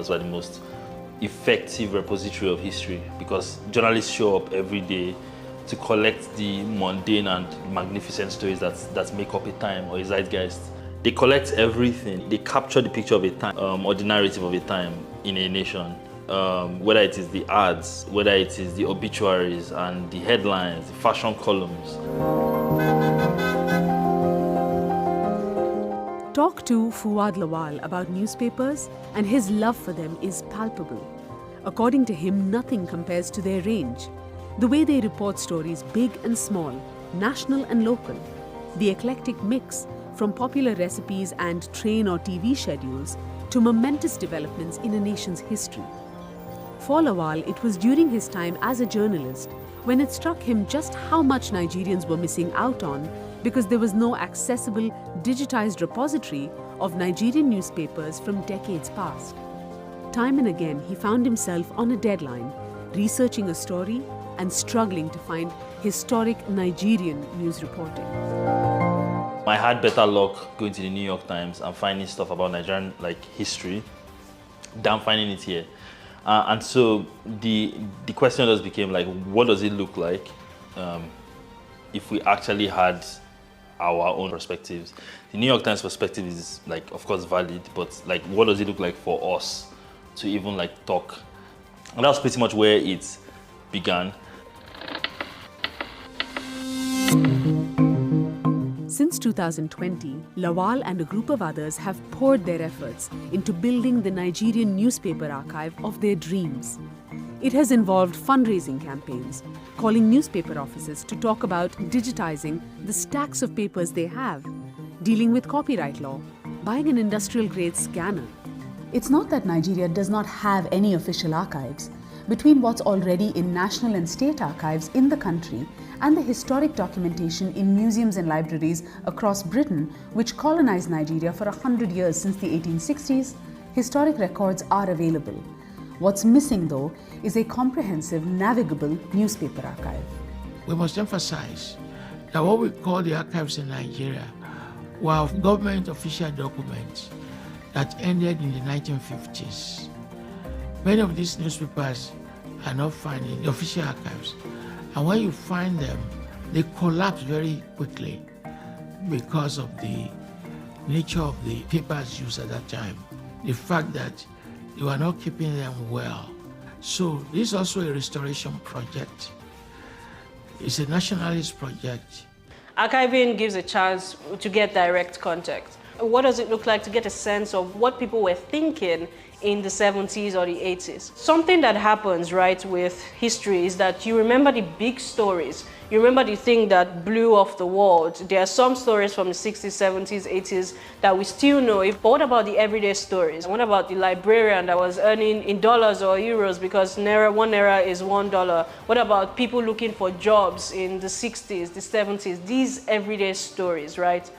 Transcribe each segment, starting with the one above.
newspapers were the most effective repository of history, because journalists show up every day to collect the mundane and magnificent stories that make up a time or a zeitgeist. They collect everything. They capture the picture of a time or the narrative of a time in a nation. Whether it is the ads, whether it is the obituaries and the headlines, the fashion columns. Talk to Fu'ad Lawal about newspapers, and his love for them is palpable. According to him, nothing compares to their range. The way they report stories big and small, national and local. The eclectic mix from popular recipes and train or TV schedules to momentous developments in a nation's history. For Lawal, it was during his time as a journalist when it struck him just how much Nigerians were missing out on because there was no accessible, digitized repository of Nigerian newspapers from decades past. Time and again, he found himself on a deadline, researching a story and struggling to find historic Nigerian news reporting. I had better luck going to the New York Times and finding stuff about Nigerian history than finding it here. And so the question just became what does it look like if we actually had our own perspectives? The New York Times perspective is of course valid, but what does it look like for us to even talk? And that was pretty much where it began. Since 2020, Lawal and a group of others have poured their efforts into building the Nigerian newspaper archive of their dreams. It has involved fundraising campaigns, calling newspaper offices to talk about digitizing the stacks of papers they have, dealing with copyright law, buying an industrial-grade scanner. It's not that Nigeria does not have any official archives. Between what's already in national and state archives in the country and the historic documentation in museums and libraries across Britain, which colonized Nigeria for 100 years since the 1860s, historic records are available. What's missing, though, is a comprehensive, navigable newspaper archive. We must emphasize that what we call the archives in Nigeria were government official documents that ended in the 1950s. Many of these newspapers are not found in the official archives. And when you find them, they collapse very quickly because of the nature of the papers used at that time. The fact that they were not keeping them well. So this is also a restoration project. It's a nationalist project. Archiving gives a chance to get direct contact. What does it look like to get a sense of what people were thinking in the 70s or the 80s? Something that happens, right, with history is that you remember the big stories. You remember the thing that blew off the world. There are some stories from the 60s, 70s, 80s that we still know. But what about the everyday stories? What about the librarian that was earning in dollars or euros because one naira is $1? What about people looking for jobs in the 60s, the 70s? These everyday stories, right,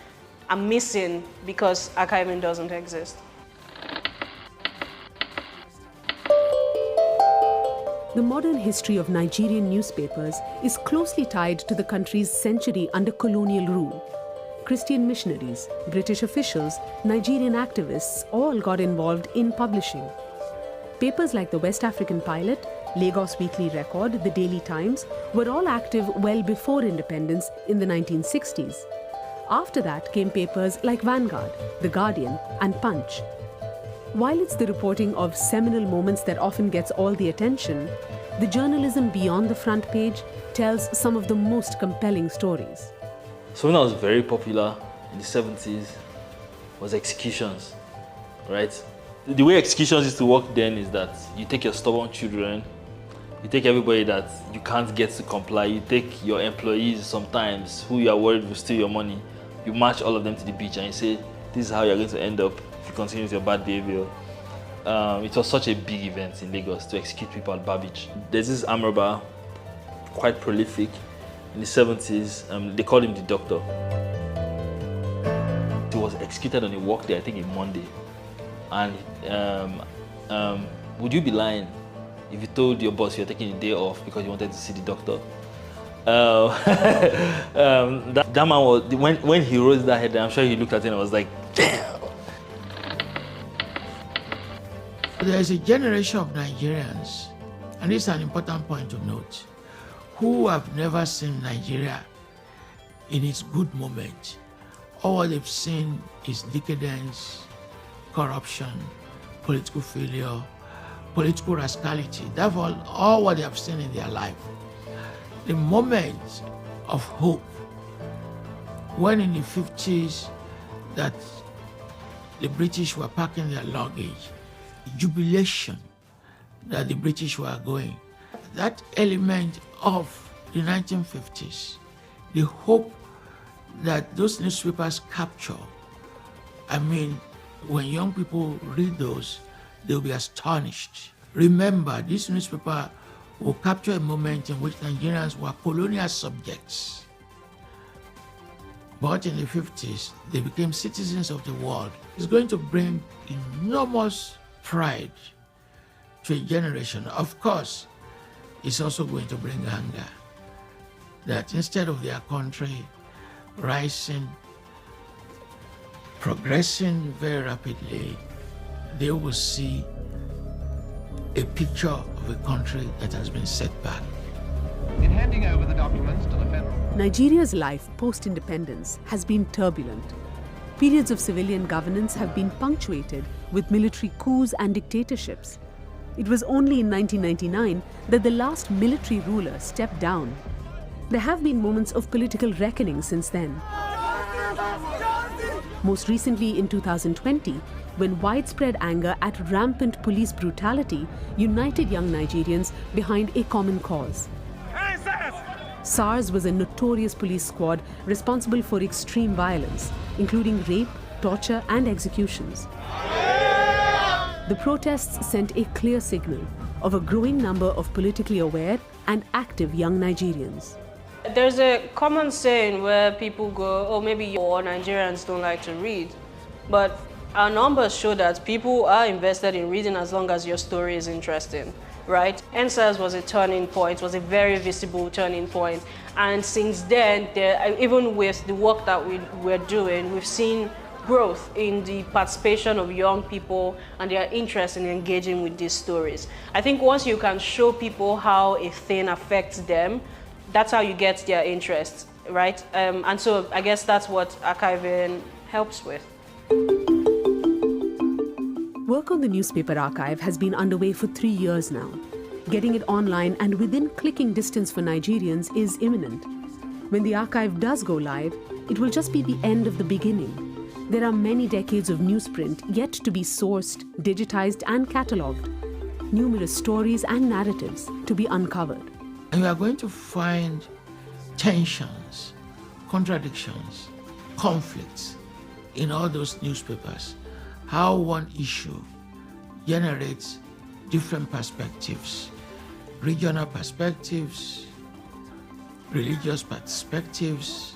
are missing because archiving doesn't exist. The modern history of Nigerian newspapers is closely tied to the country's century under colonial rule. Christian missionaries, British officials, Nigerian activists all got involved in publishing. Papers like the West African Pilot, Lagos Weekly Record, the Daily Times were all active well before independence in the 1960s. After that came papers like Vanguard, The Guardian, and Punch. While it's the reporting of seminal moments that often gets all the attention, the journalism beyond the front page tells some of the most compelling stories. Something that was very popular in the 70s was executions, right? The way executions used to work then is that you take your stubborn children, you take everybody that you can't get to comply, you take your employees sometimes who you are worried will steal your money, you march all of them to the beach and you say, this is how you're going to end up if you continue with your bad behavior. It was such a big event in Lagos to execute people at Bar Beach. There's this arm robber, quite prolific, in the 70s, they called him the Doctor. He was executed on a work day, I think a Monday. And would you be lying if you told your boss you're taking a day off because you wanted to see the doctor? That man was, when he rose that head, I'm sure he looked at it and was like, damn. There is a generation of Nigerians, and this is an important point to note, who have never seen Nigeria in its good moment. All what they've seen is decadence, corruption, political failure, political rascality. That's all what they have seen in their life. The moment of hope, when in the 50s that the British were packing their luggage, jubilation that the British were going, that element of the 1950s, the hope that those newspapers capture. I mean, when young people read those, they'll be astonished. Remember, this newspaper will capture a moment in which Nigerians were colonial subjects. But in the 50s, they became citizens of the world. It's going to bring enormous pride to a generation. Of course, it's also going to bring anger. That instead of their country rising, progressing very rapidly, they will see a picture of a country that has been set back. In handing over the documents to the federal... Nigeria's life post-independence has been turbulent. Periods of civilian governance have been punctuated with military coups and dictatorships. It was only in 1999 that the last military ruler stepped down. There have been moments of political reckoning since then. Most recently in 2020, when widespread anger at rampant police brutality united young Nigerians behind a common cause. SARS was a notorious police squad responsible for extreme violence, including rape, torture, and executions. The protests sent a clear signal of a growing number of politically aware and active young Nigerians. There's a common saying where people go, oh, maybe you or Nigerians don't like to read. But our numbers show that people are invested in reading as long as your story is interesting, right? NSAS was a turning point, was a very visible turning point. And since then, even with the work that we're doing, we've seen growth in the participation of young people and their interest in engaging with these stories. I think once you can show people how a thing affects them, that's how you get their interest, right? And so I guess that's what archiving helps with. Work on the newspaper archive has been underway for 3 years now. Getting it online and within clicking distance for Nigerians is imminent. When the archive does go live, it will just be the end of the beginning. There are many decades of newsprint yet to be sourced, digitized, and catalogued. Numerous stories and narratives to be uncovered. And you are going to find tensions, contradictions, conflicts in all those newspapers. How one issue generates different perspectives, regional perspectives, religious perspectives,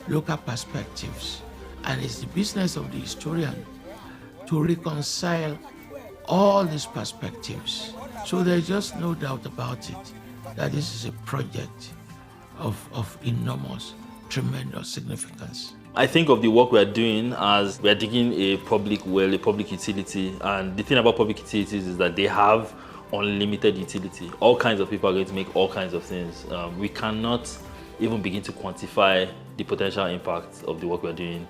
local perspectives. And it's the business of the historian to reconcile all these perspectives. So there's just no doubt about it that this is a project of enormous, tremendous significance. I think of the work we're doing as we're digging a public well, a public utility. And the thing about public utilities is that they have unlimited utility. All kinds of people are going to make all kinds of things. We cannot even begin to quantify the potential impact of the work we're doing.